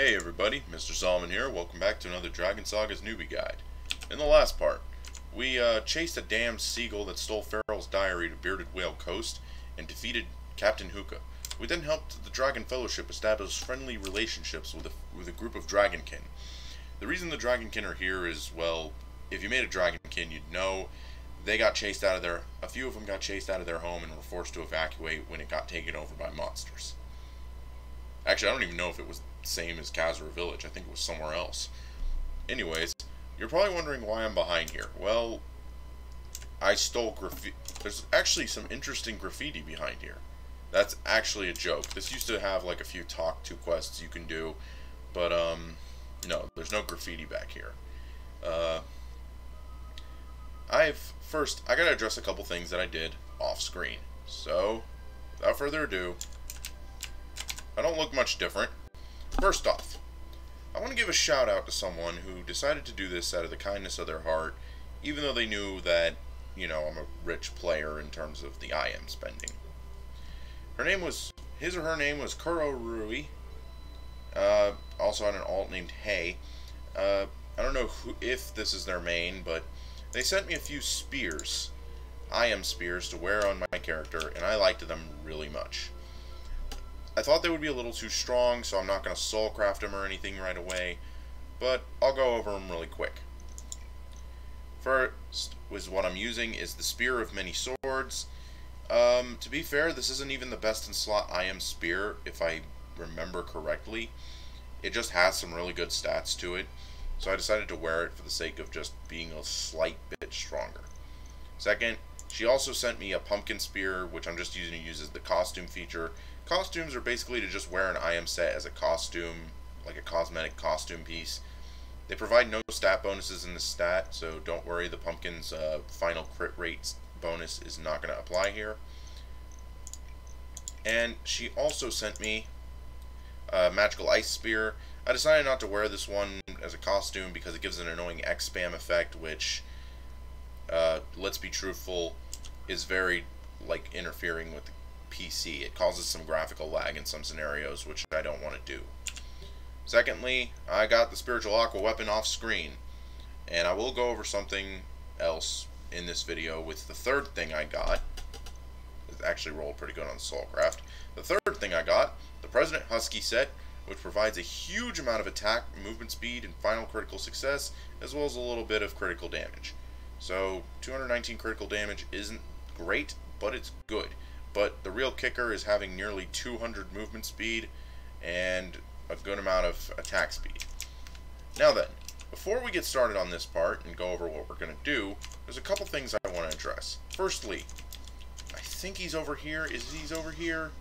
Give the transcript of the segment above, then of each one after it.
Hey everybody, Mr. Solomon here. Welcome back to another Dragon Saga's Newbie Guide. In the last part, we chased a damned seagull that stole Farrell's diary to Bearded Whale Coast and defeated Captain Hookah. We then helped the Dragon Fellowship establish friendly relationships with a group of Dragonkin. The reason the Dragonkin are here is, well, if you made a Dragonkin, you'd know they got chased out of a few of them got chased out of their home and were forced to evacuate when it got taken over by monsters. Actually, I don't even know if it was the same as Kazura Village. I think it was somewhere else. Anyways, you're probably wondering why I'm behind here. Well, I stole graffiti. There's actually some interesting graffiti behind here. That's actually a joke. This used to have like a few talk to quests you can do, but no, there's no graffiti back here. I gotta address a couple things that I did off screen. So, without further ado, I don't look much different. First off, I want to give a shout out to someone who decided to do this out of the kindness of their heart, even though they knew that, you know, I'm a rich player in terms of the IM spending. His or her name was Kuro Rui, also on an alt named Hey. I don't know if this is their main, but they sent me a few spears, IM spears, to wear on my character, and I liked them really much. I thought they would be a little too strong, so I'm not going to soul craft them or anything right away, but I'll go over them really quick. First, what I'm using is the Spear of Many Swords. To be fair, this isn't even the best in slot IM spear, if I remember correctly. It just has some really good stats to it, so I decided to wear it for the sake of just being a slight bit stronger. Second, she also sent me a pumpkin spear, which I'm just using to use as the costume feature. Costumes are basically to just wear an IM set as a costume, like a cosmetic costume piece. They provide no stat bonuses in the stat, so don't worry, the pumpkin's final crit rate bonus is not going to apply here. And she also sent me a magical ice spear. I decided not to wear this one as a costume because it gives an annoying X spam effect, which, let's be truthful, is very, like, interfering with the PC. It causes some graphical lag in some scenarios, which I don't want to do. Secondly, I got the Spiritual Aqua Weapon off screen, and I will go over something else in this video with the third thing I got. It actually rolled pretty good on the Soulcraft. The third thing I got, the President Husky set, which provides a huge amount of attack, movement speed, and final critical success, as well as a little bit of critical damage. So, 219 critical damage isn't great, but it's good. But the real kicker is having nearly 200 movement speed and a good amount of attack speed. Now then, before we get started on this part and go over what we're going to do, there's a couple things I want to address. Firstly, I think he's over here. Is he over here?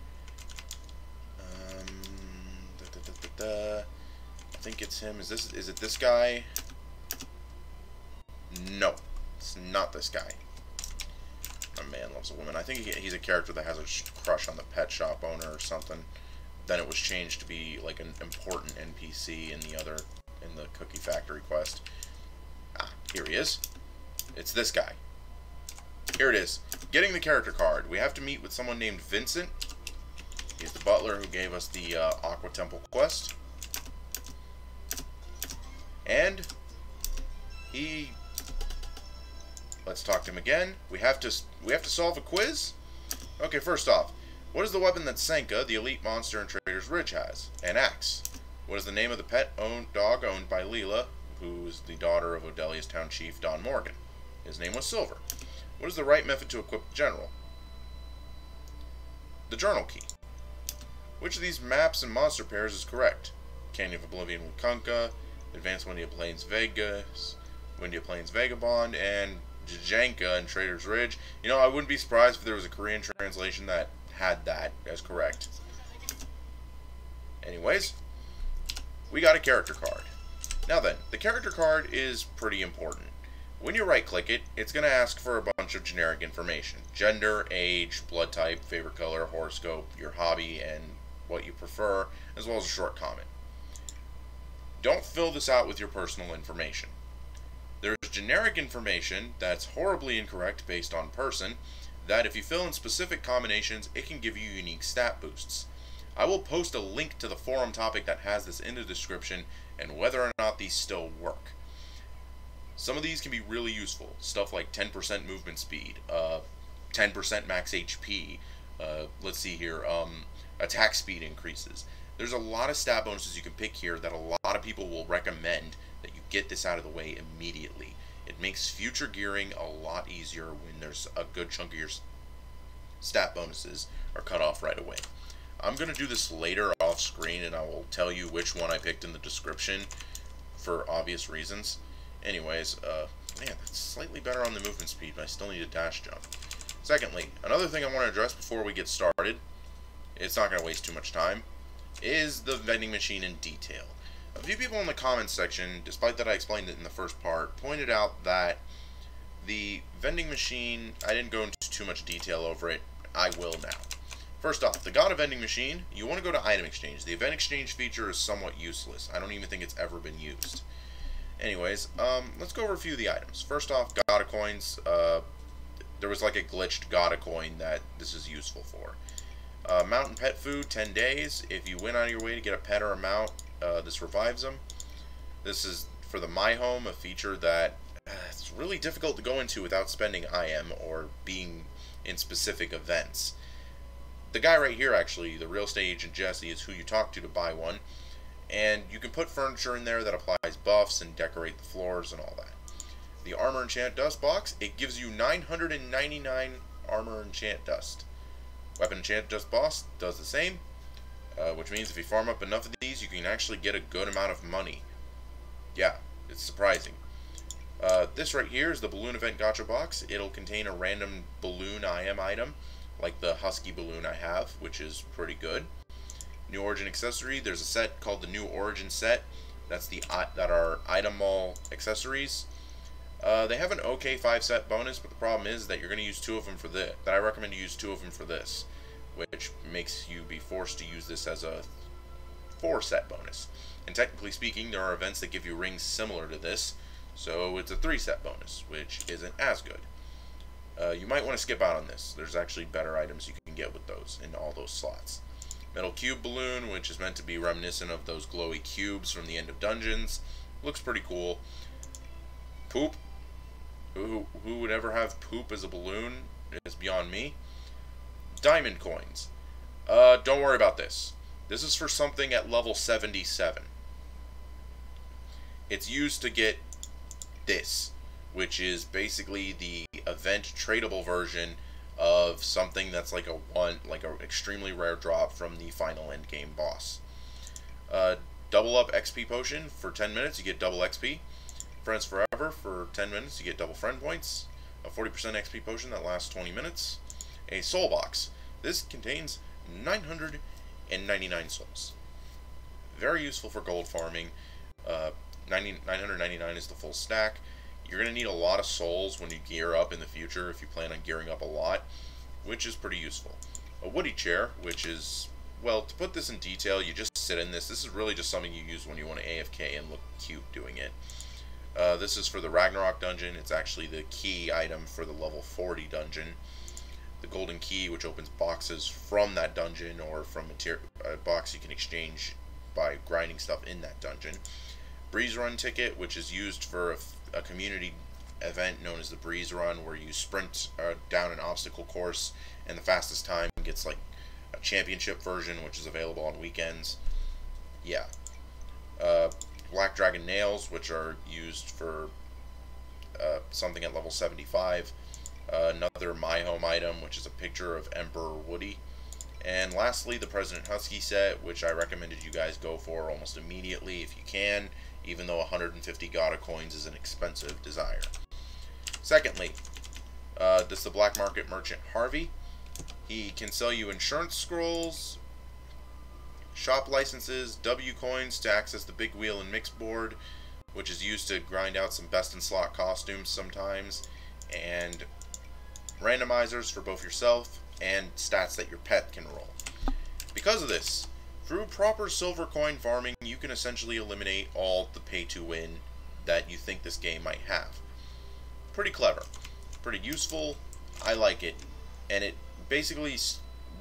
I think it's him. Is it this guy? No, it's not this guy. A man loves a woman. I think he's a character that has a crush on the pet shop owner or something. Then it was changed to be like an important NPC in the Cookie Factory quest. Ah, here he is. It's this guy. Here it is. Getting the character card. We have to meet with someone named Vincent. He's the butler who gave us the Aqua Temple quest. And let's talk to him again. We have to solve a quiz. Okay, first off, what is the weapon that Sanka, the elite monster in Trader's Ridge, has? An axe. What is the name of the dog owned by Leela, who is the daughter of Odelia's town chief, Don Morgan? His name was Silver. What is the right method to equip the general? The journal key. Which of these maps and monster pairs is correct? Canyon of Oblivion with Kunkka, Advanced Windia Plains Vegas, Windia Plains Vagabond, and Jajanka and Trader's Ridge. You know, I wouldn't be surprised if there was a Korean translation that had that as correct. Anyways, we got a character card. Now then, the character card is pretty important. When you right-click it, it's going to ask for a bunch of generic information. Gender, age, blood type, favorite color, horoscope, your hobby, and what you prefer, as well as a short comment. Don't fill this out with your personal information. There's generic information that's horribly incorrect based on person, that if you fill in specific combinations, it can give you unique stat boosts. I will post a link to the forum topic that has this in the description and whether or not these still work. Some of these can be really useful. Stuff like 10% movement speed, 10% max HP, let's see here, attack speed increases. There's a lot of stat bonuses you can pick here that a lot of people will recommend that you get this out of the way immediately. It makes future gearing a lot easier when there's a good chunk of your stat bonuses are cut off right away. I'm going to do this later off screen and I will tell you which one I picked in the description for obvious reasons. Anyways, man, that's slightly better on the movement speed, but I still need a dash jump. Secondly, another thing I want to address before we get started, it's not going to waste too much time, is the vending machine in detail. A few people in the comments section, despite that I explained it in the first part, pointed out that the vending machine, I didn't go into too much detail over it. I will now. First off, the God of Vending Machine, you want to go to Item Exchange. The Event Exchange feature is somewhat useless. I don't even think it's ever been used. Anyways, let's go over a few of the items. First off, God of Coins. There was like a glitched God of Coin that this is useful for. Mountain Pet Food, 10 days. If you went out of your way to get a pet or a mount, this revives them. This is for the My Home, a feature that it's really difficult to go into without spending IM or being in specific events. The guy right here, actually, the real estate agent Jesse, is who you talk to buy one. And you can put furniture in there that applies buffs and decorate the floors and all that. The Armor Enchant Dust box, it gives you 999 Armor Enchant Dust. Weapon Enchant Dust boss does the same, which means if you farm up enough of these, you can actually get a good amount of money. Yeah, it's surprising. This right here is the Balloon Event Gacha box. It'll contain a random balloon IM item, like the Husky balloon I have, which is pretty good. New Origin Accessory, there's a set called the New Origin set. That are item mall accessories. They have an okay 5-set bonus, but the problem is that you're going to use 2 of them for this. That I recommend you use 2 of them for this, which makes you be forced to use this as a 4-set bonus. And technically speaking, there are events that give you rings similar to this, so it's a 3-set bonus, which isn't as good. You might want to skip out on this. There's actually better items you can get with those in all those slots. Metal Cube Balloon, which is meant to be reminiscent of those glowy cubes from the end of Dungeons. Looks pretty cool. Poop. Who would ever have poop as a balloon? It's beyond me. Diamond Coins. Don't worry about this. This is for something at level 77. It's used to get this, which is basically the event tradable version of something that's like an extremely rare drop from the final endgame boss. Double up XP potion for 10 minutes, you get double XP. Friends Forever for 10 minutes, you get double friend points. A 40% XP potion that lasts 20 minutes. A soul box. This contains 999 souls. Very useful for gold farming. 999 is the full stack. You're going to need a lot of souls when you gear up in the future if you plan on gearing up a lot, which is pretty useful. A woody chair, which is, well, to put this in detail, you just sit in this. This is really just something you use when you want to AFK and look cute doing it. This is for the Ragnarok dungeon. It's actually the key item for the level 40 dungeon. The golden key, which opens boxes from that dungeon or from a box you can exchange by grinding stuff in that dungeon. Breeze Run ticket, which is used for a community event known as the Breeze Run, where you sprint down an obstacle course, and the fastest time gets like a championship version, which is available on weekends. Yeah. Black Dragon nails, which are used for something at level 75. Another My Home item, which is a picture of Emperor Woody. And lastly, the President Husky set, which I recommended you guys go for almost immediately if you can, even though 150 Gata coins is an expensive desire. Secondly, this is the Black Market Merchant Harvey. He can sell you insurance scrolls, shop licenses, W coins to access the big wheel and mix board, which is used to grind out some best in slot costumes sometimes, and randomizers for both yourself and stats that your pet can roll. Because of this, through proper silver coin farming, you can essentially eliminate all the pay to win that you think this game might have. Pretty clever, pretty useful. I like it, and it basically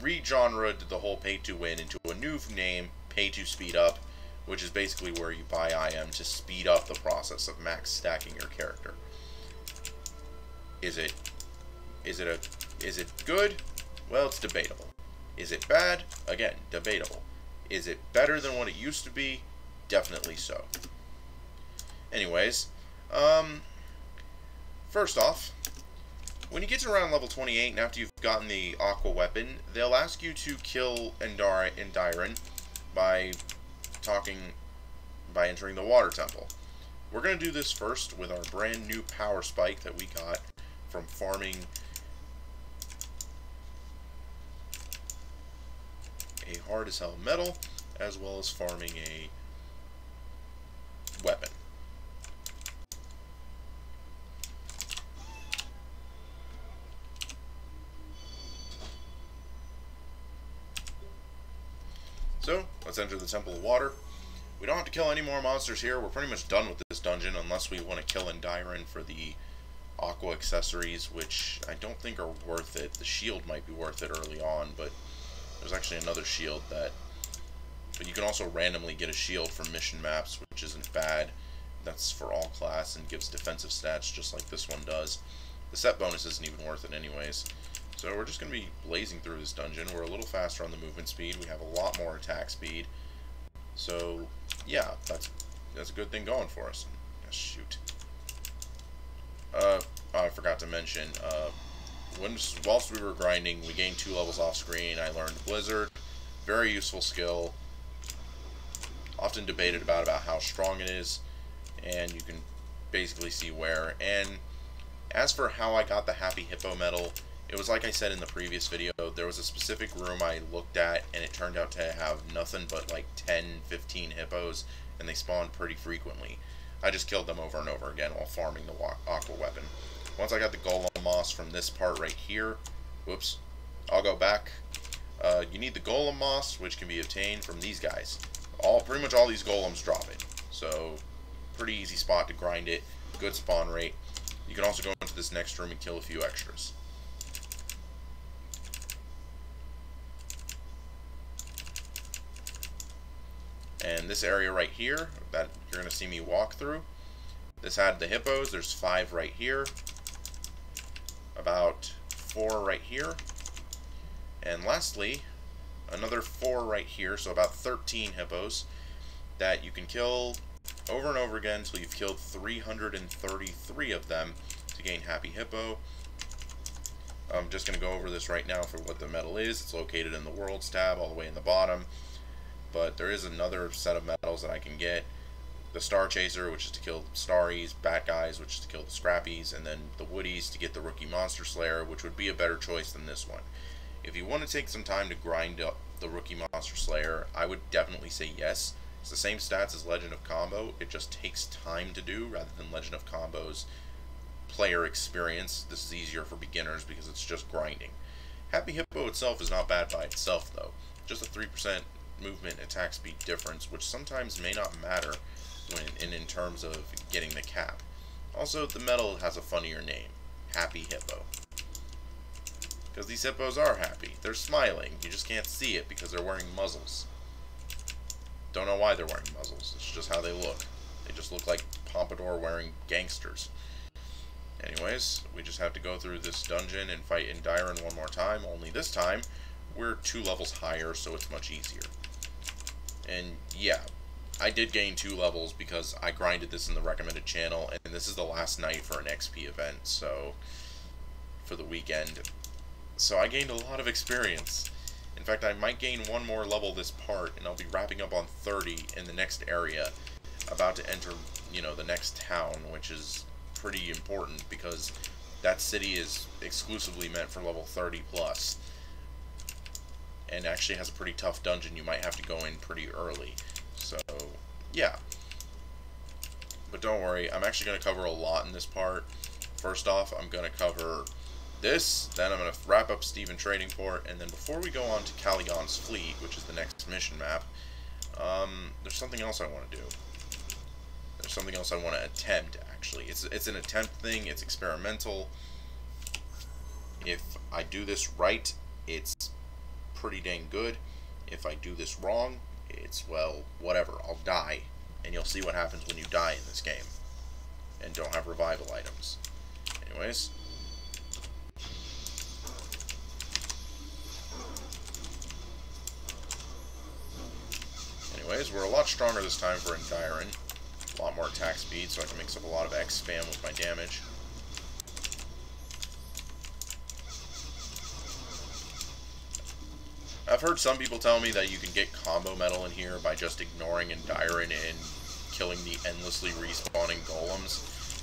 re-genred the whole pay to win into a new name, Pay to Speed Up, which is basically where you buy IM to speed up the process of max stacking your character. Is it good? Well, it's debatable. Is it bad? Again, debatable. Is it better than what it used to be? Definitely so. Anyways, first off, when you get to around level 28 and after you've gotten the Aqua Weapon, they'll ask you to kill Endyron by entering the Water Temple. We're going to do this first with our brand new Power Spike that we got from farming a hard as hell metal, as well as farming a weapon. So, let's enter the Temple of Water. We don't have to kill any more monsters here. We're pretty much done with this dungeon, unless we want to kill Endyron for the Aqua Accessories, which I don't think are worth it. The shield might be worth it early on, but there's actually another shield that... But you can also randomly get a shield from mission maps, which isn't bad. That's for all class and gives defensive stats just like this one does. The set bonus isn't even worth it anyways. So we're just going to be blazing through this dungeon. We're a little faster on the movement speed. We have a lot more attack speed. So, yeah, that's a good thing going for us. Shoot. I forgot to mention, whilst we were grinding, we gained 2 levels off screen. I learned Blizzard. Very useful skill. Often debated about how strong it is. And you can basically see where. And as for how I got the Happy Hippo medal, it was like I said in the previous video, there was a specific room I looked at, and it turned out to have nothing but like 10, 15 hippos, and they spawned pretty frequently. I just killed them over and over again while farming the Aqua Weapon. Once I got the Golem Moss from this part right here, whoops, I'll go back. You need the Golem Moss, which can be obtained from these guys. Pretty much all these golems drop it, so pretty easy spot to grind it, good spawn rate. You can also go into this next room and kill a few extras. And this area right here that you're going to see me walk through, this had the hippos. There's 5 right here, about 4 right here, and lastly another 4 right here, so about 13 hippos that you can kill over and over again until you've killed 333 of them to gain Happy Hippo. I'm just going to go over this right now for what the medal is. It's located in the Worlds tab all the way in the bottom. But there is another set of medals that I can get. The Star Chaser, which is to kill Starries, Bat Guys, which is to kill the Scrappies, and then the Woodies to get the Rookie Monster Slayer, which would be a better choice than this one. If you want to take some time to grind up the Rookie Monster Slayer, I would definitely say yes. It's the same stats as Legend of Combo, it just takes time to do rather than Legend of Combo's player experience. This is easier for beginners because it's just grinding. Happy Hippo itself is not bad by itself though. Just a 3% movement attack speed difference, which sometimes may not matter in terms of getting the cap. Also, the medal has a funnier name, Happy Hippo. Because these hippos are happy. They're smiling. You just can't see it because they're wearing muzzles. Don't know why they're wearing muzzles. It's just how they look. They just look like pompadour wearing gangsters. Anyways, we just have to go through this dungeon and fight Endyron one more time, only this time we're 2 levels higher, so it's much easier. And yeah, I did gain 2 levels because I grinded this in the recommended channel, and this is the last night for an XP event, so for the weekend. So I gained a lot of experience. In fact, I might gain 1 more level this part, and I'll be wrapping up on 30 in the next area. About to enter, you know, the next town, which is pretty important because that city is exclusively meant for level 30 plus. And actually has a pretty tough dungeon. You might have to go in pretty early. So, yeah. But don't worry, I'm actually going to cover a lot in this part. First off, I'm going to cover this, then I'm going to wrap up Steven Trading Port, and then before we go on to Caligon's Fleet, which is the next mission map, there's something else I want to do. There's something else I want to attempt, actually. It's an attempt thing, it's experimental. If I do this right, it's pretty dang good. If I do this wrong, it's, well, whatever. I'll die. And you'll see what happens when you die in this game. And don't have revival items. Anyways. We're a lot stronger this time for Endyron. A lot more attack speed, so I can mix up a lot of X spam with my damage. I've heard some people tell me that you can get combo metal in here by just ignoring Endyron and killing the endlessly respawning golems.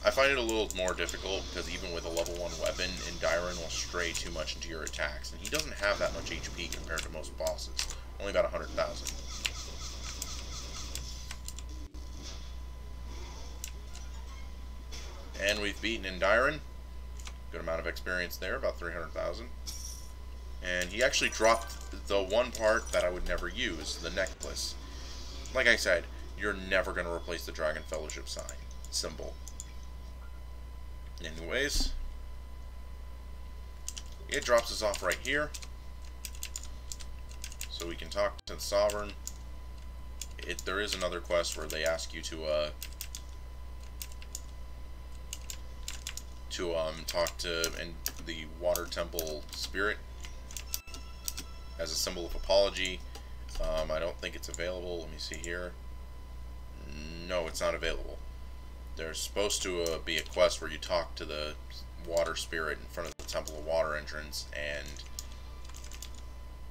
I find it a little more difficult because even with a level 1 weapon, Endyron will stray too much into your attacks, and he doesn't have that much HP compared to most bosses. Only about 100,000. And we've beaten Endyron. Good amount of experience there, about 300,000. And he actually dropped the one part that I would never use, the necklace. Like I said, you're never going to replace the Dragon Fellowship sign symbol. Anyways, it drops us off right here. So we can talk to the Sovereign. There is another quest where they ask you to talk to the Water Temple Spirit as a symbol of apology. I don't think it's available. Let me see here. No, it's not available. There's supposed to be a quest where you talk to the Water Spirit in front of the Temple of Water entrance and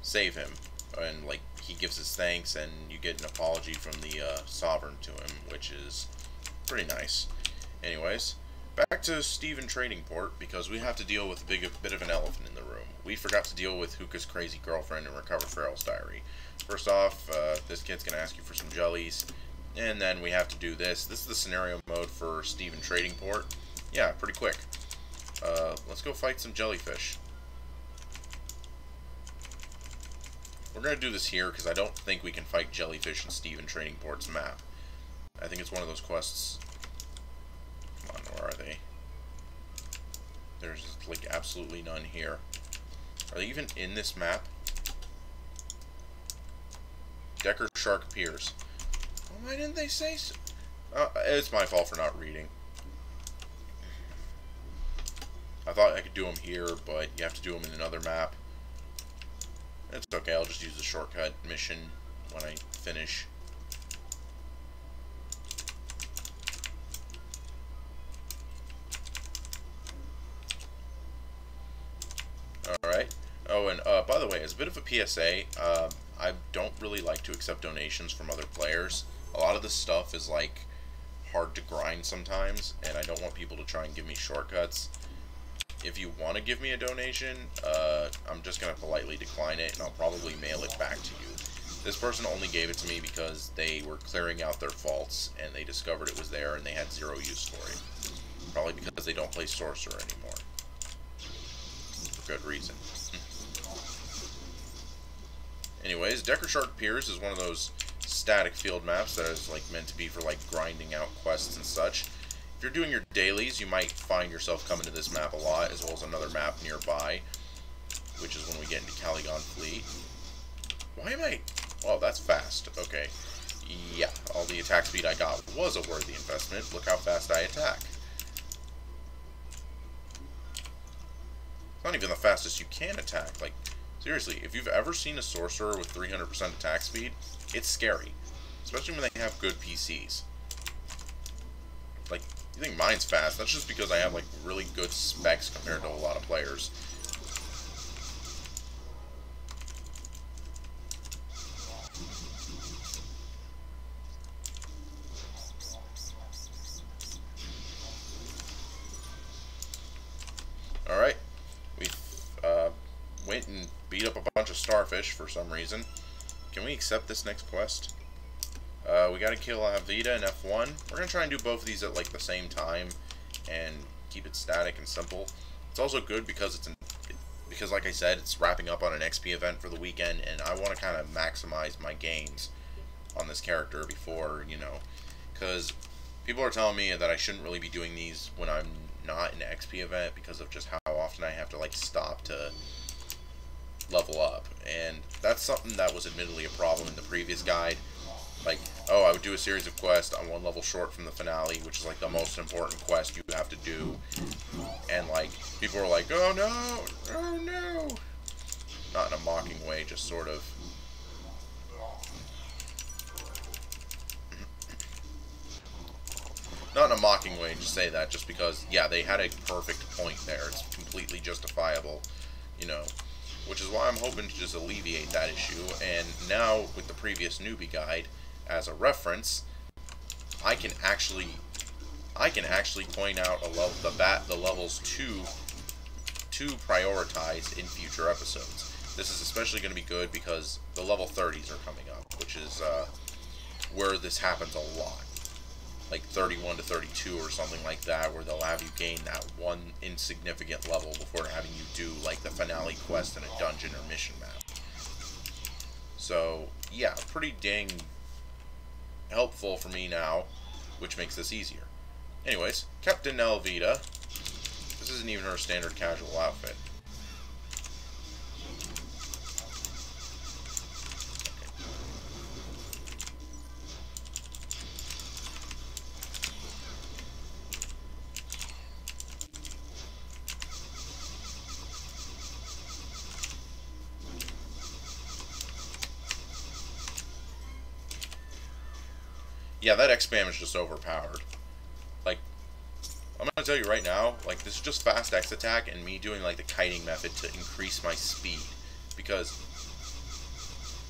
save him. And, like, he gives his thanks and you get an apology from the Sovereign to him, which is pretty nice. Anyways, back to Steven Trading Port, because we have to deal with a bit of an elephant in the room. We forgot to deal with Hookah's crazy girlfriend and recover Farrell's diary. First off, this kid's going to ask you for some jellies, and then we have to do this. This is the scenario mode for Steven Trading Port. Yeah, pretty quick. Let's go fight some jellyfish. We're going to do this here because I don't think we can fight jellyfish in Steven Trading Port's map. I think it's one of those quests. Come on, where are they? There's, like, absolutely none here. Are they even in this map? Decker Shark Piers. Why didn't they say so? It's my fault for not reading. I thought I could do them here, but you have to do them in another map. It's okay, I'll just use the shortcut mission when I finish. Alright. Oh, and by the way, as a bit of a PSA, I don't really like to accept donations from other players. A lot of this stuff is, like, hard to grind sometimes, and I don't want people to try and give me shortcuts. If you want to give me a donation, I'm just going to politely decline it, and I'll probably mail it back to you. This person only gave it to me because they were clearing out their vaults, and they discovered it was there, and they had zero use for it. Probably because they don't play Sorcerer anymore. For good reason. Anyways, Decker Shark Piers is one of those static field maps that is, like, meant to be for, like, grinding out quests and such. If you're doing your dailies, you might find yourself coming to this map a lot, as well as another map nearby, which is when we get into Caligon Fleet. Why am I... Oh, that's fast. Okay. Yeah, all the attack speed I got was a worthy investment. Look how fast I attack. It's not even the fastest you can attack. Like, seriously, if you've ever seen a sorcerer with 300% attack speed, it's scary. Especially when they have good PCs. Like, you think mine's fast, that's just because I have, like, really good specs compared to a lot of players. Alright. We went and beat up a bunch of starfish for some reason. Can we accept this next quest? We gotta kill Elvita and F1. We're gonna try and do both of these at, like, the same time and keep it static and simple. It's also good because because, like I said, it's wrapping up on an XP event for the weekend, and I want to kind of maximize my gains on this character before, you know, because people are telling me that I shouldn't really be doing these when I'm not in an XP event because of just how often I have to, like, stop to level up. And that's something that was admittedly a problem in the previous guide. Like, oh, I would do a series of quests, I'm one level short from the finale, which is like the most important quest you have to do. And like, people were like, oh no, oh no. Not in a mocking way, just sort of. Not in a mocking way, just say that, just because, yeah, they had a perfect point there. It's completely justifiable, you know. Which is why I'm hoping to just alleviate that issue. And now, with the previous newbie guide as a reference, I can actually point out the levels to prioritize in future episodes. This is especially going to be good because the level 30s are coming up, which is where this happens a lot. Like 31 to 32 or something like that, where they'll have you gain that one insignificant level before having you do like the finale quest in a dungeon or mission map. So yeah, pretty dang helpful for me now, which makes this easier. Anyways, Captain Elvita. This isn't even her standard casual outfit. Yeah, that X-Spam is just overpowered. Like, I'm gonna tell you right now, like, this is just fast X attack and me doing, like, the kiting method to increase my speed. Because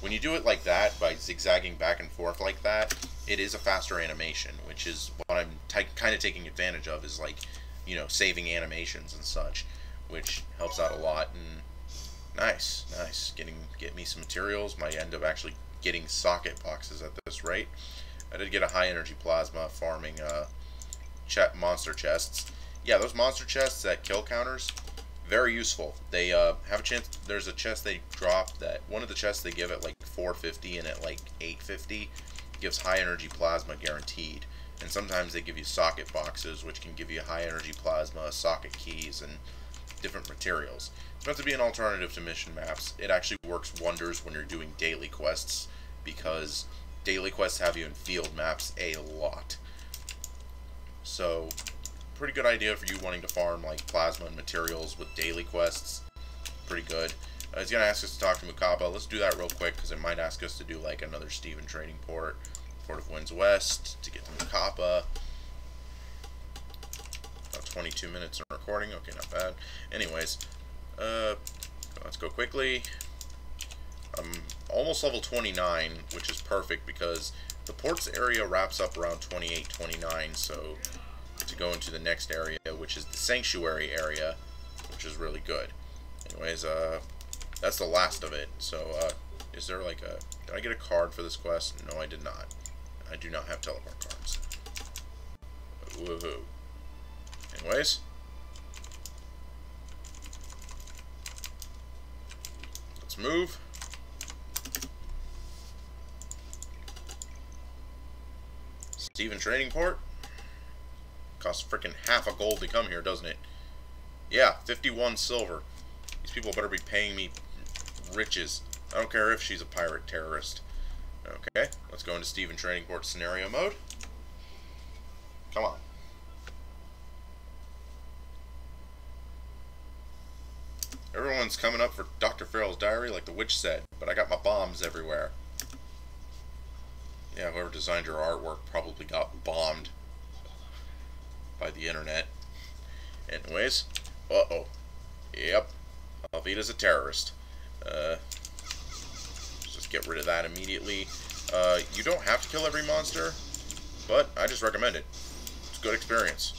when you do it like that, by zigzagging back and forth like that, it is a faster animation, which is what I'm kind of taking advantage of, is, like, you know, saving animations and such, which helps out a lot. And nice, nice. Get me some materials. Might end up actually getting socket boxes at this rate. I did get a high energy plasma farming monster chests. Yeah, those monster chests at kill counters, very useful. They have a chance. There's a chest they drop that one of the chests they give at like 450 and at like 850 gives high energy plasma guaranteed. And sometimes they give you socket boxes, which can give you high energy plasma, socket keys, and different materials. It's meant to be an alternative to mission maps. It actually works wonders when you're doing daily quests, because daily quests have you in field maps a lot. So, pretty good idea for you wanting to farm like plasma and materials with daily quests. Pretty good. He's going to ask us to talk to Mukaba. Let's do that real quick, because it might ask us to do like another Steven trading port. Port of Winds West to get to Mukaba. About 22 minutes of recording. Okay, not bad. Anyways, let's go quickly. I'm almost level 29, which is perfect because the ports area wraps up around 28, 29, so to go into the next area, which is the sanctuary area, which is really good. Anyways, that's the last of it. So, is there like a... Did I get a card for this quest? No, I did not. I do not have teleport cards. Woohoo. Anyways. Let's move. Steven Trading Port. Costs freaking half a gold to come here, doesn't it? Yeah, 51 silver. These people better be paying me riches. I don't care if she's a pirate terrorist. Okay, let's go into Steven Trading Port scenario mode. Come on. Everyone's coming up for Dr. Farrell's diary like the witch said, but I got my bombs everywhere. Yeah, whoever designed your artwork probably got bombed by the internet. Anyways, uh-oh. Yep, Elvita's a terrorist. Just get rid of that immediately. You don't have to kill every monster, but I just recommend it. It's a good experience.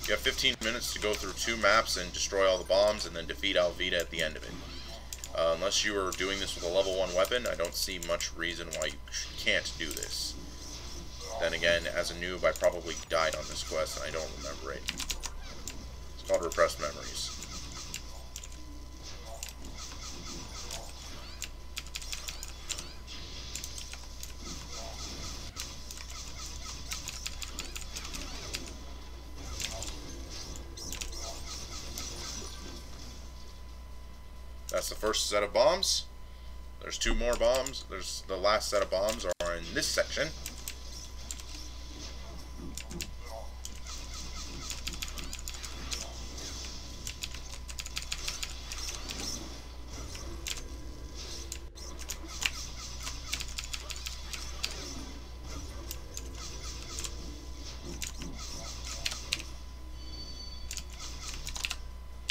You have 15 minutes to go through 2 maps and destroy all the bombs and then defeat Elvita at the end of it. Unless you are doing this with a level 1 weapon, I don't see much reason why you can't do this. Then again, as a noob, I probably died on this quest and I don't remember it. It's called Repressed Memories. That's that's the first set of bombs. There's 2 more bombs. There's the last set of bombs are in this section.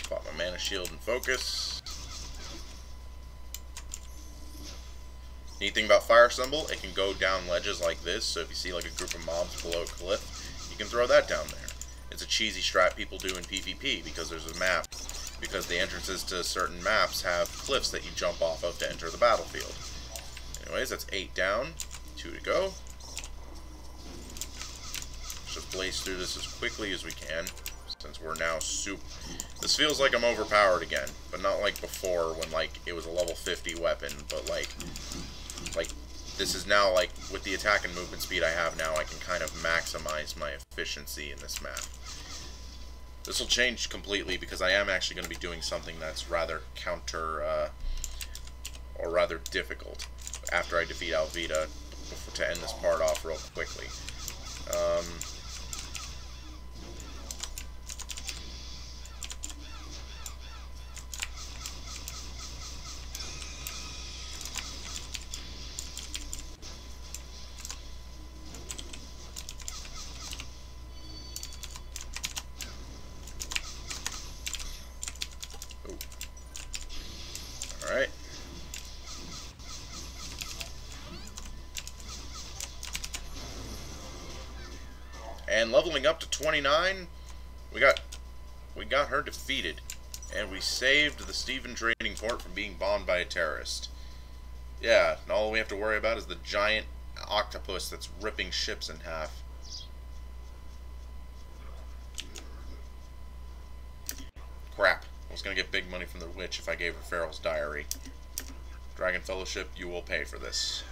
Pop my mana shield and focus. Neat thing about Fire Symbol, it can go down ledges like this, so if you see like a group of mobs below a cliff, you can throw that down there. It's a cheesy strat people do in PvP because there's a map, because the entrances to certain maps have cliffs that you jump off of to enter the battlefield. Anyways, that's 8 down, 2 to go. Let's just blaze through this as quickly as we can, since we're now This feels like I'm overpowered again, but not like before when like it was a level 50 weapon, but like this is now like with the attack and movement speed I have now, I can kind of maximize my efficiency in this map. This will change completely because I am actually going to be doing something that's rather or rather difficult after I defeat Elvita to end this part off real quickly. Alright. And leveling up to 29, we got her defeated. And we saved the Stephen trading port from being bombed by a terrorist. Yeah, and all we have to worry about is the giant octopus that's ripping ships in half. Crap. I was going to get big money from the witch if I gave her Pharaoh's Diary. Dragon Fellowship, you will pay for this.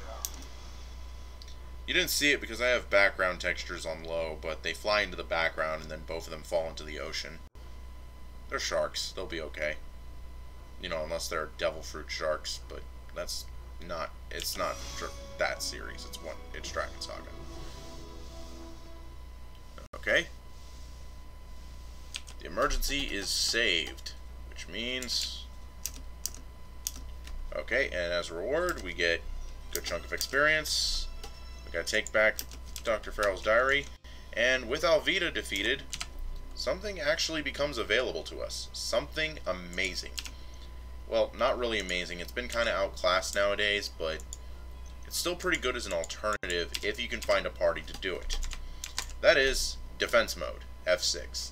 You didn't see it because I have background textures on low, but they fly into the background and then both of them fall into the ocean. They're sharks. They'll be okay. You know, unless they're devil fruit sharks, but that's not, it's not that series. It's Dragon Saga. Okay. The emergency is saved, which means, okay, and as a reward, we get a good chunk of experience. We gotta take back Dr. Pharaoh's Diary, and with Elvita defeated, something actually becomes available to us. Something amazing. Well, not really amazing. It's been kind of outclassed nowadays, but it's still pretty good as an alternative if you can find a party to do it. That is Defense Mode, F6.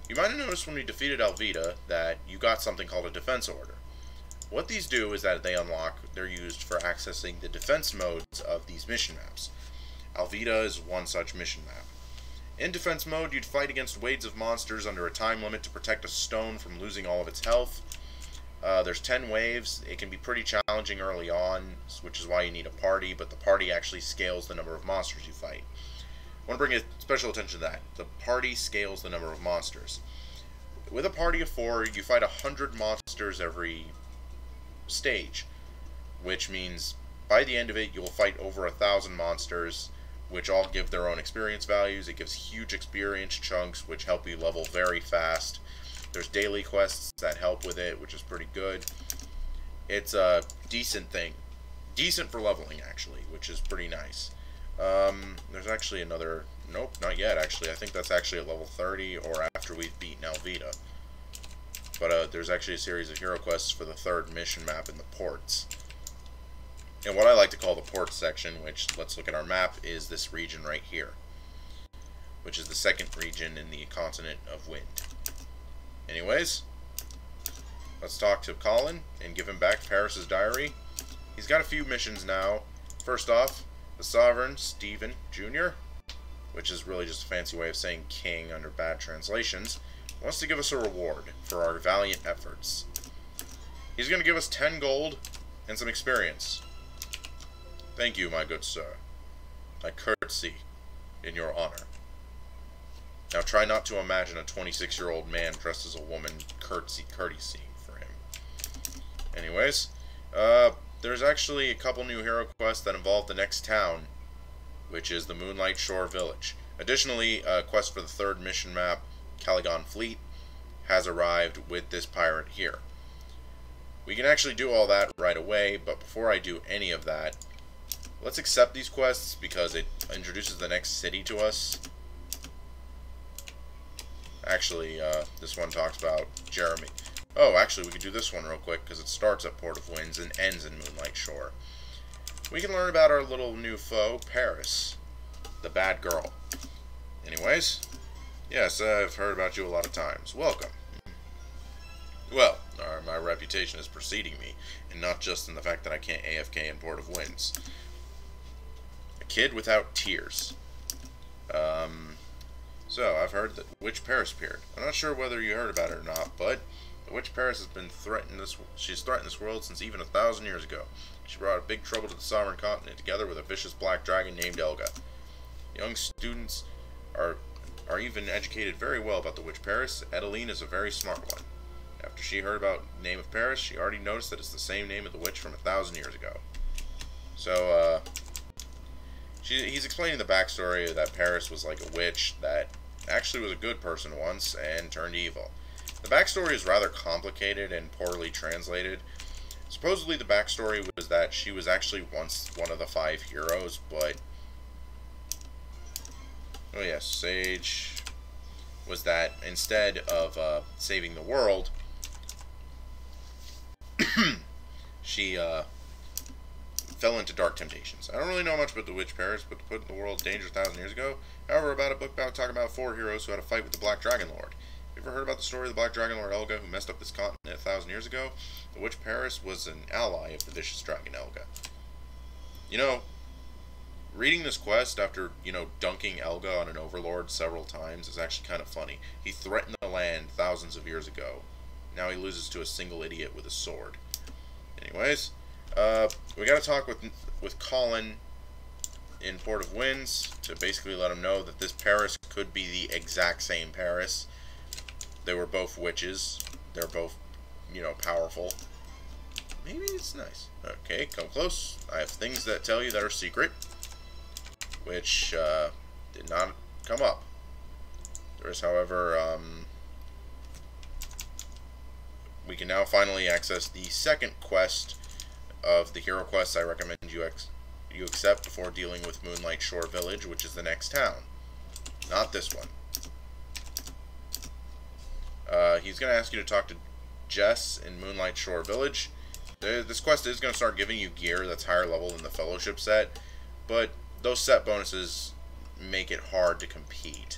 You might have noticed when we defeated Elvita that you got something called a Defense Order. What these do is that they're used for accessing the defense modes of these mission maps. Elvita is one such mission map. In defense mode, you'd fight against waves of monsters under a time limit to protect a stone from losing all of its health. There's 10 waves. It can be pretty challenging early on, which is why you need a party, but the party actually scales the number of monsters you fight. I want to bring special attention to that. The party scales the number of monsters. With a party of 4, you fight 100 monsters every stage, which means by the end of it, you'll fight over 1,000 monsters, which all give their own experience values. It gives huge experience chunks, which help you level very fast. There's daily quests that help with it, which is pretty good. It's a decent thing. Decent for leveling, actually, which is pretty nice. There's actually another... Nope, not yet, actually. I think that's actually at level 30, or after we've beaten Elvita. But there's actually a series of hero quests for the 3rd mission map in the ports. And what I like to call the ports section, which, let's look at our map, is this region right here, which is the 2nd region in the continent of Wind. Anyways, let's talk to Colin and give him back Paris's diary. He's got a few missions now. First off, the Sovereign, Stephen Jr., which is really just a fancy way of saying king under bad translations, wants to give us a reward for our valiant efforts. He's going to give us 10 gold and some experience. Thank you, my good sir. I curtsy in your honor. Now try not to imagine a 26-year-old man dressed as a woman courtesying for him. Anyways, there's actually a couple new hero quests that involve the next town, which is the Moonlight Shore Village. Additionally, a quest for the third mission map, Caligon Fleet, has arrived with this pirate here. We can actually do all that right away, but before I do any of that, let's accept these quests because it introduces the next city to us. Actually, this one talks about Jeremy. Oh, actually, we can do this one real quick because it starts at Port of Winds and ends in Moonlight Shore. We can learn about our little new foe, Paris, the bad girl. Anyways, yes, I've heard about you a lot of times. Welcome. Well, my reputation is preceding me, and not just in the fact that I can't AFK in Port of Winds. A kid without tears. So, I've heard that Witch Paris appeared. I'm not sure whether you heard about it or not, but the Witch Paris has been threatened she's threatened this world since even 1,000 years ago. She brought a big trouble to the sovereign continent together with a vicious black dragon named Elga. Young students are even educated very well about the Witch Paris. Adeline is a very smart one. After she heard about the name of Paris, she already noticed that it's the same name of the witch from 1,000 years ago. So, he's explaining the backstory that Paris was like a witch that actually was a good person once and turned evil. The backstory is rather complicated and poorly translated. Supposedly the backstory was that she was actually once one of the 5 heroes, but... oh yes, Sage was that instead of saving the world, she fell into dark temptations. I don't really know much about the Witch Paris, but to put the world in danger 1,000 years ago. However, about a book about talking about 4 heroes who had a fight with the Black Dragon Lord. You ever heard about the story of the Black Dragon Lord Elga who messed up this continent 1,000 years ago? The Witch Paris was an ally of the vicious dragon Elga. You know, reading this quest after, dunking Elga on an overlord several times is actually kind of funny. He threatened the land thousands of years ago. Now he loses to a single idiot with a sword. Anyways, we gotta talk with Colin in Port of Winds to basically let him know that this Paris could be the exact same Paris. They were both witches. They're both, powerful. Maybe it's nice. Okay, come close. I have things that tell you that are secret, which did not come up. There is, however, we can now finally access the second quest of the hero quests I recommend you accept before dealing with Moonlight Shore Village, which is the next town. Not this one. He's going to ask you to talk to Jess in Moonlight Shore Village. This quest is going to start giving you gear that's higher level than the Fellowship set, but those set bonuses make it hard to compete.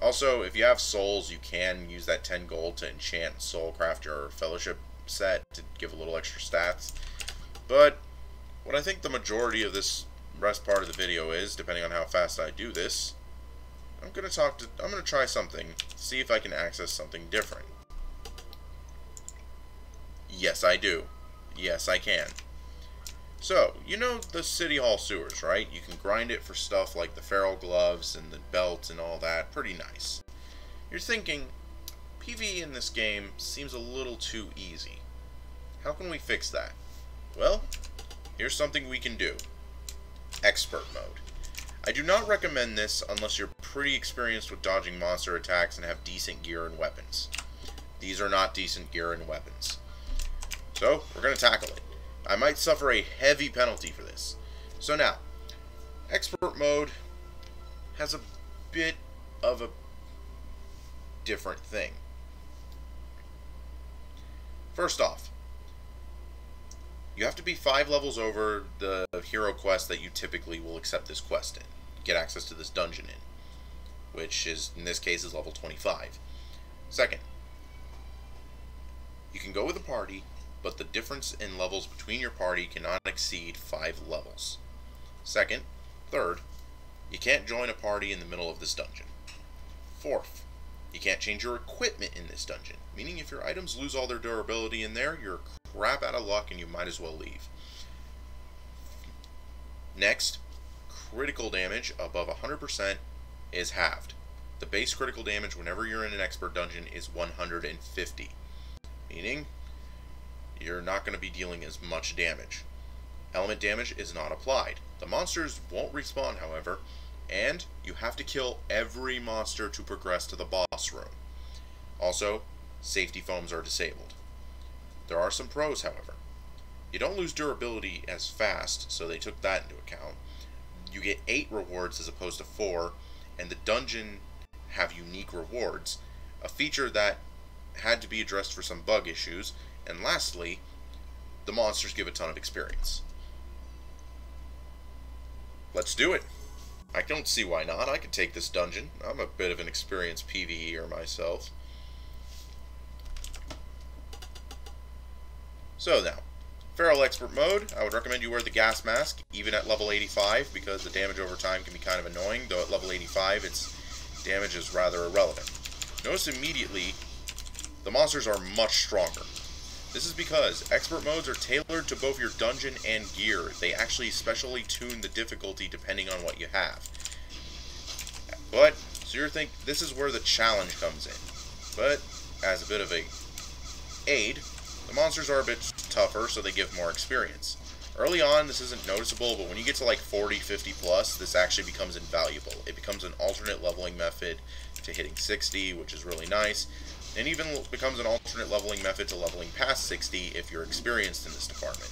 Also, if you have souls, you can use that 10 gold to enchant Soulcraft your Fellowship set to give a little extra stats. But what I think the majority of this rest part of the video is, depending on how fast I do this, I'm gonna try something, see if I can access something different. Yes, I do. Yes, I can. So, you know the City Hall sewers, right? You can grind it for stuff like the feral gloves and the belt and all that. Pretty nice. You're thinking, PvE in this game seems a little too easy. How can we fix that? Well, here's something we can do. Expert mode. I do not recommend this unless you're pretty experienced with dodging monster attacks and have decent gear and weapons. These are not decent gear and weapons. So, we're going to tackle it. I might suffer a heavy penalty for this. So now, expert mode has a bit of a different thing. First off, you have to be 5 levels over the hero quest that you typically will accept this quest in. Get access to this dungeon in, which is, in this case, is level 25. Second, you can go with a party, but the difference in levels between your party cannot exceed 5 levels. Third, you can't join a party in the middle of this dungeon. Fourth, you can't change your equipment in this dungeon, meaning if your items lose all their durability in there, you're crap out of luck and you might as well leave. Next, critical damage above 100% is halved. The base critical damage whenever you're in an expert dungeon is 150, meaning you're not going to be dealing as much damage. Element damage is not applied. The monsters won't respawn, however, and you have to kill every monster to progress to the boss room. Also, safety foams are disabled. There are some pros, however. You don't lose durability as fast, so they took that into account. You get 8 rewards as opposed to 4, and the dungeon have unique rewards, a feature that had to be addressed for some bug issues, and lastly, the monsters give a ton of experience. Let's do it! I don't see why not. I could take this dungeon. I'm a bit of an experienced PvEer myself. So now, Feral Expert Mode, I would recommend you wear the gas mask, even at level 85, because the damage over time can be kind of annoying, though at level 85 its damage is rather irrelevant. Notice immediately, the monsters are much stronger. This is because Expert Modes are tailored to both your dungeon and gear. They actually specially tune the difficulty depending on what you have. But, so you're thinking, this is where the challenge comes in. But, as a bit of a aid, the monsters are a bit tougher, so they give more experience. Early on, this isn't noticeable, but when you get to like 40, 50 plus, this actually becomes invaluable. It becomes an alternate leveling method to hitting 60, which is really nice, and even becomes an alternate leveling method to leveling past 60 if you're experienced in this department.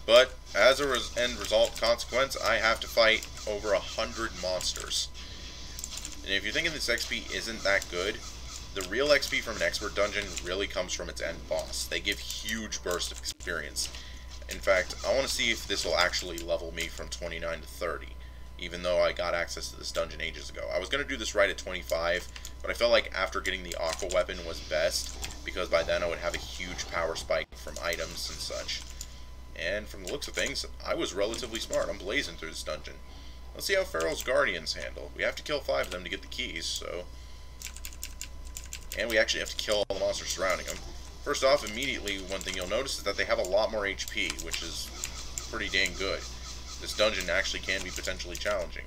But, as a end result consequence, I have to fight over 100 monsters. And if you're thinking this XP isn't that good, the real XP from an expert dungeon really comes from its end boss. They give huge bursts of experience. In fact, I want to see if this will actually level me from 29 to 30, even though I got access to this dungeon ages ago. I was going to do this right at 25, but I felt like after getting the aqua weapon was best, because by then I would have a huge power spike from items and such. And from the looks of things, I was relatively smart. I'm blazing through this dungeon. Let's see how Feral's Guardians handle. We have to kill 5 of them to get the keys, so... And we actually have to kill all the monsters surrounding them. First off, immediately, one thing you'll notice is that they have a lot more HP, which is pretty dang good. This dungeon actually can be potentially challenging.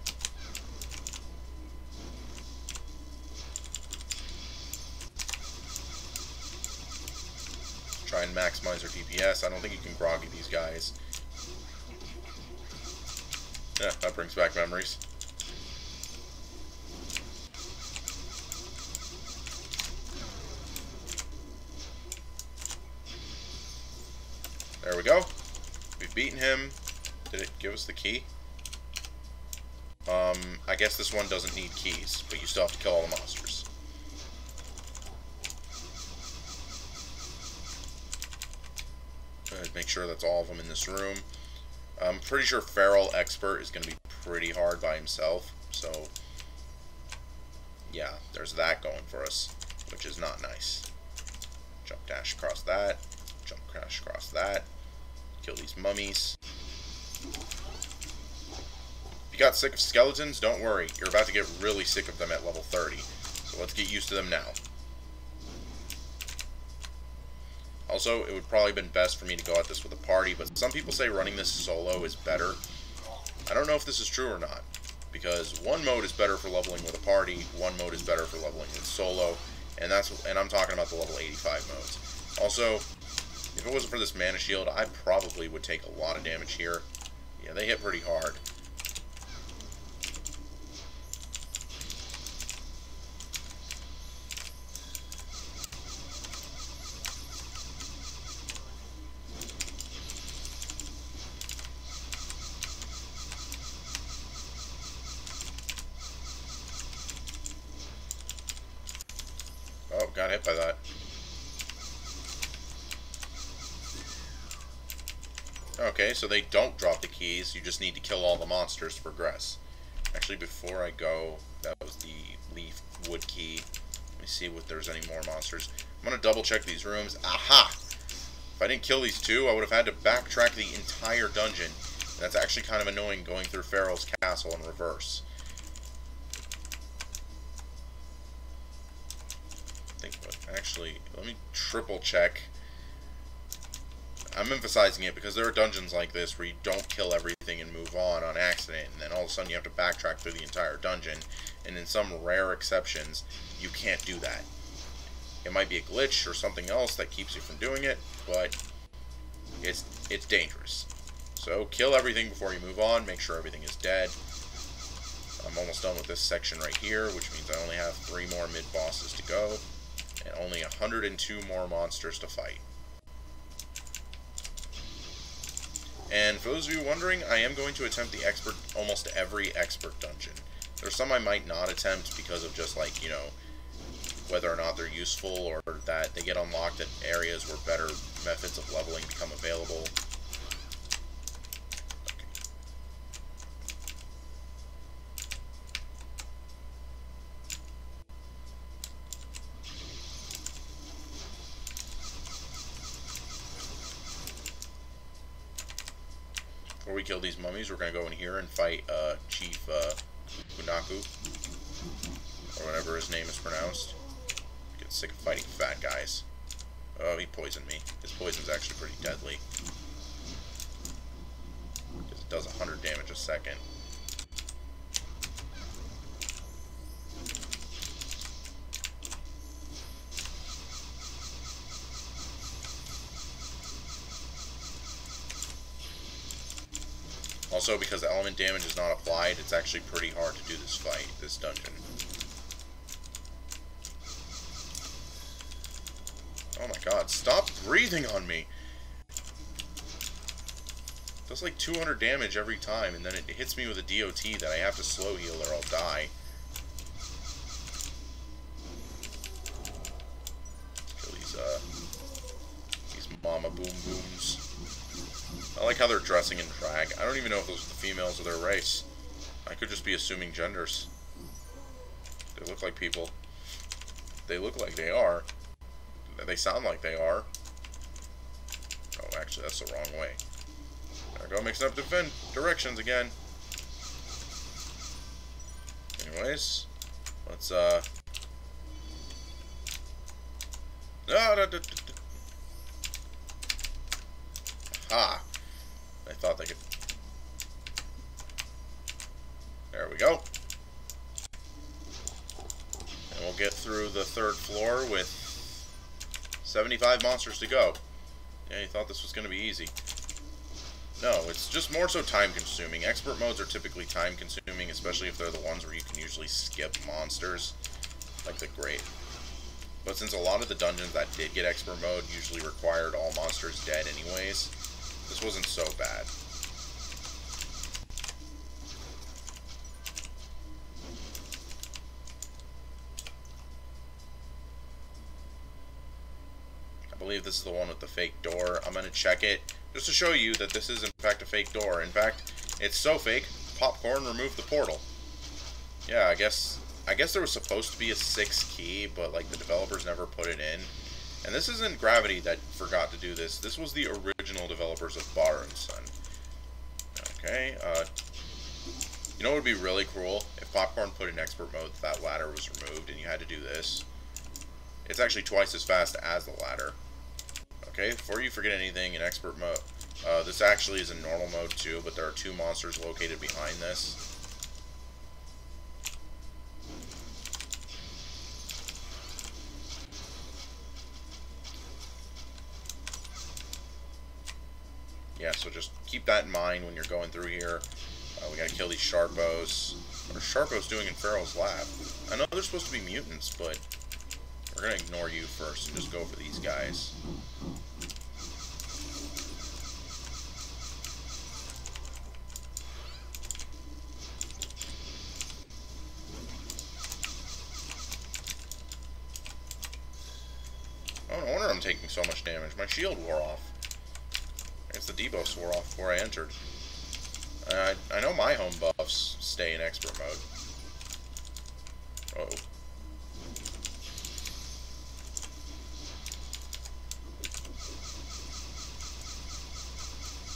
Try and maximize our DPS. I don't think you can groggy these guys. Yeah, that brings back memories. There we go. We've beaten him. Did it give us the key? I guess this one doesn't need keys, but you still have to kill all the monsters. Make sure that's all of them in this room. I'm pretty sure Feral Expert is going to be pretty hard by himself, so yeah, there's that going for us, which is not nice. Jump dash across that, jump dash across that, kill these mummies. If you got sick of skeletons, don't worry, you're about to get really sick of them at level 30, so let's get used to them now. Also, it would probably have been best for me to go at this with a party, but some people say running this solo is better. I don't know if this is true or not, because one mode is better for leveling with a party, one mode is better for leveling with solo, and I'm talking about the level 85 modes. Also, if it wasn't for this mana shield, I probably would take a lot of damage here. Yeah, they hit pretty hard. Oh, got hit by that. Okay, so they don't drop the keys, you just need to kill all the monsters to progress. Actually, before I go, that was the leaf wood key. Let me see if there's any more monsters. I'm going to double check these rooms. Aha! If I didn't kill these 2, I would have had to backtrack the entire dungeon. And that's actually kind of annoying going through Feral's castle in reverse. Actually, let me triple check. I'm emphasizing it because there are dungeons like this where you don't kill everything and move on accident, and then all of a sudden you have to backtrack through the entire dungeon, and in some rare exceptions, you can't do that. It might be a glitch or something else that keeps you from doing it, but it's dangerous. So kill everything before you move on, make sure everything is dead. I'm almost done with this section right here, which means I only have 3 more mid-bosses to go, and only 102 more monsters to fight. And for those of you wondering, I am going to attempt the expert, almost every expert dungeon. There's some I might not attempt because of just like, you know, whether or not they're useful or that they get unlocked in areas where better methods of leveling become available. Before we kill these mummies, we're going to go in here and fight Chief Kunaku, or whatever his name is pronounced. Get sick of fighting fat guys. Oh, he poisoned me. His poison's actually pretty deadly. Because it does 100 damage a second. Also, because the element damage is not applied, it's actually pretty hard to do this fight, this dungeon. Oh my god, stop breathing on me! It does like 200 damage every time, and then it hits me with a DOT that I have to slow heal or I'll die. Kill these mama boom booms. I like how they're dressing in drag. I don't even know if those are the females of their race. I could just be assuming genders. They look like people. They look like they are. They sound like they are. Oh, actually, that's the wrong way. Gotta go mixing up defend directions again. Anyways, let's Ha! I thought they could. There we go. And we'll get through the 3rd floor with 75 monsters to go. Yeah, you thought this was going to be easy. No, it's just more so time consuming. Expert modes are typically time consuming, especially if they're the ones where you can usually skip monsters, like the Great. But since a lot of the dungeons that did get expert mode usually required all monsters dead anyways, this wasn't so bad. I believe this is the one with the fake door. I'm going to check it just to show you that this is in fact a fake door. In fact, it's so fake, Popcorn removed the portal. Yeah, I guess there was supposed to be a 6th key, but like the developers never put it in. And this isn't Gravity that forgot to do this. This was the original developers of Bar and Son. Okay, you know what would be really cool? If Popcorn put in expert mode, that ladder was removed and you had to do this. It's actually twice as fast as the ladder. Okay, before you forget anything, in expert mode, this actually is in normal mode too, but there are 2 monsters located behind this. Yeah, so just keep that in mind when you're going through here. We gotta kill these Sharpos. What are Sharpos doing in Pharaoh's lab? I know they're supposed to be mutants, but we're gonna ignore you first and just go for these guys. Oh, no wonder I'm taking so much damage. My shield wore off. I guess the debuffs wore off before I entered. I know my home buffs stay in expert mode. Uh oh.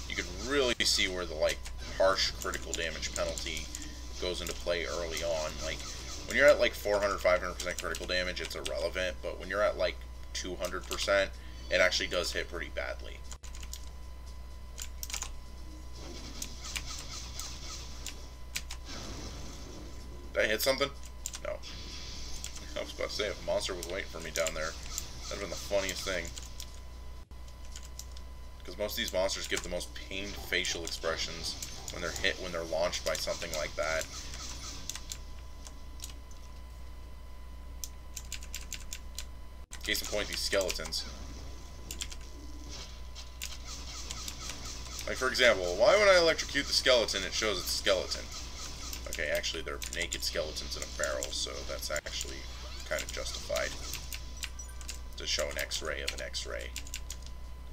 You could really see where the like harsh critical damage penalty goes into play early on. Like when you're at like 400, 500% critical damage, it's irrelevant. But when you're at like 200%, it actually does hit pretty badly. Did I hit something? No. I was about to say, if a monster was waiting for me down there, that'd have been the funniest thing. Because most of these monsters give the most pained facial expressions when they're hit, when they're launched by something like that. Case in point, these skeletons. Like, for example, why when I electrocute the skeleton, it shows it's a skeleton? Okay, actually, they're naked skeletons in a barrel, so that's actually kind of justified to show an X-ray of an X-ray.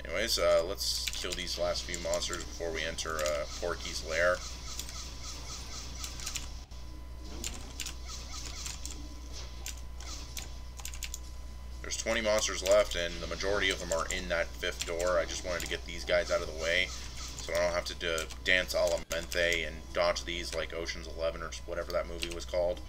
Anyways, let's kill these last few monsters before we enter Porky's lair. There's 20 monsters left, and the majority of them are in that 5th door. I just wanted to get these guys out of the way, so I don't have to dance a la Mente and dodge these like Ocean's 11 or whatever that movie was called.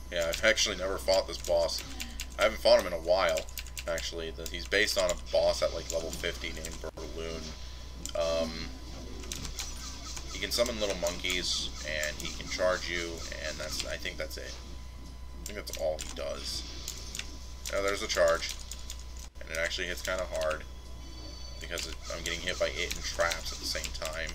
Yeah, I've actually never fought this boss. I haven't fought him in a while, actually. He's based on a boss at like level 50 named Berloon. He can summon little monkeys, and he can charge you, and I think that's it. I think that's all he does. Now there's a charge, and it actually hits kind of hard, because I'm getting hit by it and traps at the same time.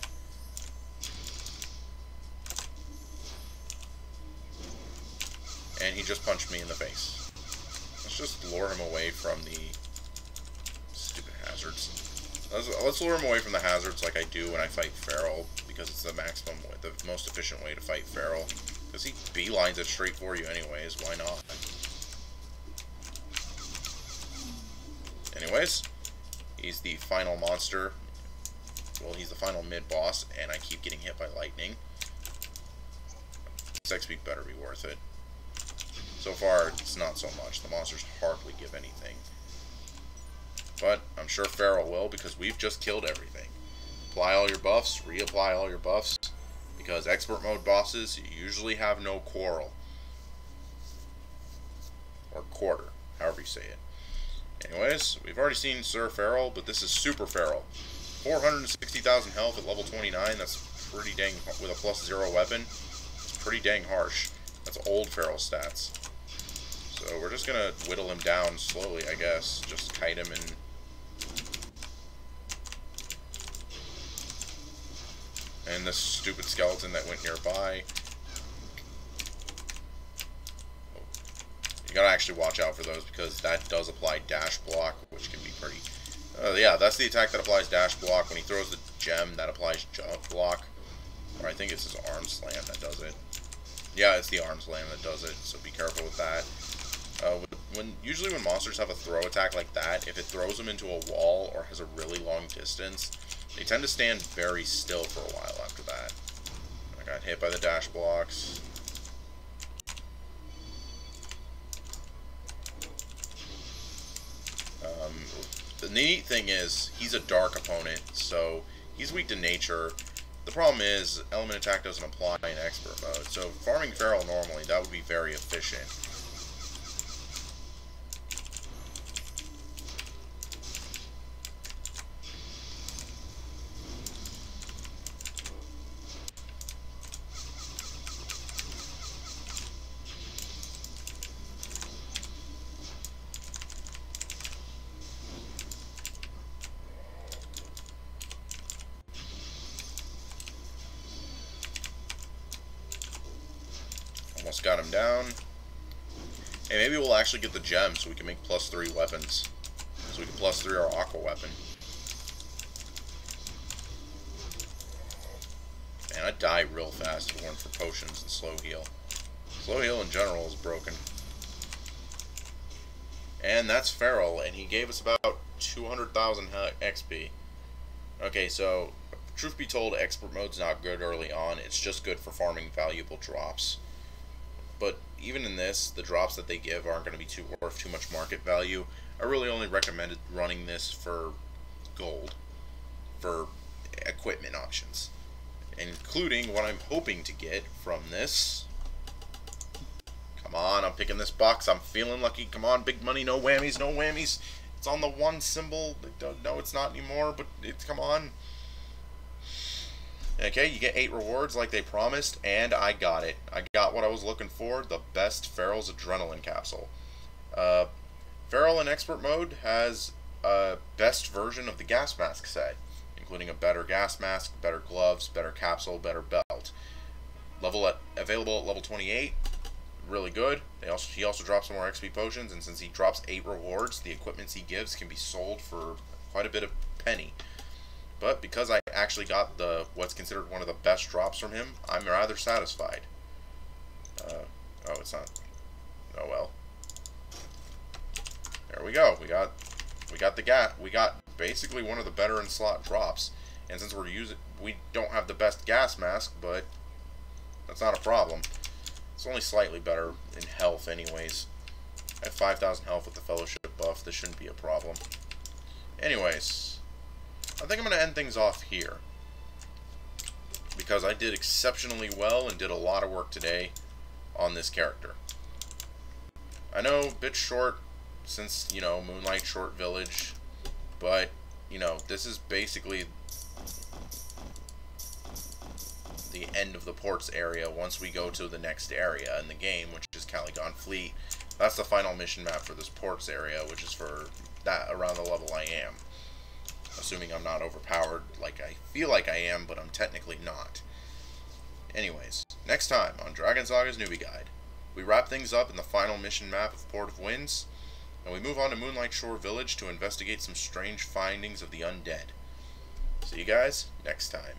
And he just punched me in the face. Let's just lure him away from the stupid hazards. Let's lure him away from the hazards like I do when I fight Feral, because it's the most efficient way to fight Feral. Because he beelines it straight for you anyways, why not? Anyways, he's the final monster. Well, he's the final mid-boss, and I keep getting hit by lightning. This XP better be worth it. So far, it's not so much. The monsters hardly give anything. But I'm sure Feral will, because we've just killed everything. Apply all your buffs, reapply all your buffs, because expert mode bosses usually have no quarrel. Or quarter, however you say it. Anyways, we've already seen Sir Feral, but this is Super Feral. 460,000 health at level 29, that's pretty dang, with a +0 weapon. It's pretty dang harsh. That's old Feral stats. So we're just gonna whittle him down slowly, I guess. Just kite him and... And this stupid skeleton that went nearby. You gotta actually watch out for those, because that does apply dash block, which can be pretty... yeah, that's the attack that applies dash block. When he throws the gem, that applies jump block. Or I think it's his arm slam that does it. Yeah, it's the arm slam that does it, so be careful with that. Usually when monsters have a throw attack like that, if it throws them into a wall or has a really long distance, they tend to stand very still for a while after that. I got hit by the dash blocks. The neat thing is, he's a dark opponent, so he's weak to nature. The problem is, element attack doesn't apply in expert mode, so farming Feral normally, that would be very efficient. Almost got him down. Hey, maybe we'll actually get the gem so we can make +3 weapons. So we can +3 our aqua weapon. Man, I die real fast if it weren't for potions and slow heal. Slow heal in general is broken. And that's Feral, and he gave us about 200,000 XP. Okay, so, truth be told, expert mode's not good early on. It's just good for farming valuable drops. But even in this, the drops that they give aren't going to be worth too much market value. I really only recommended running this for gold, for equipment options, including what I'm hoping to get from this, Come on, I'm picking this box. I'm feeling lucky. Come on, big money, no whammies, no whammies. It's on the one symbol. No, it's not anymore, but come on. Okay, you get 8 rewards like they promised, and I got it. I got what I was looking for, the best Farrell's Adrenaline Capsule. Farrell in Expert Mode has a best version of the gas mask set, including a better gas mask, better gloves, better capsule, better belt. Available at level 28, really good. He also drops some more XP potions, and since he drops 8 rewards, the equipments he gives can be sold for quite a bit of penny. But because I actually got what's considered one of the best drops from him, I'm rather satisfied. Oh, it's not. Oh well. There we go. We got the gas. We got basically one of the better in slot drops. And since we don't have the best gas mask, but that's not a problem. It's only slightly better in health, anyways. I have 5,000 health with the Fellowship buff. This shouldn't be a problem. Anyways. I think I'm going to end things off here, because I did exceptionally well and did a lot of work today on this character. I know, a bit short since, you know, Moonlight Short Village, but, you know, this is basically the end of the ports area once we go to the next area in the game, which is Caligon Fleet. That's the final mission map for this ports area, which is for that around the level I am. Assuming I'm not overpowered like I feel like I am, but I'm technically not. Anyways, next time on Dragon Saga's Newbie Guide, we wrap things up in the final mission map of Port of Winds, and we move on to Moonlight Shore Village to investigate some strange findings of the undead. See you guys next time.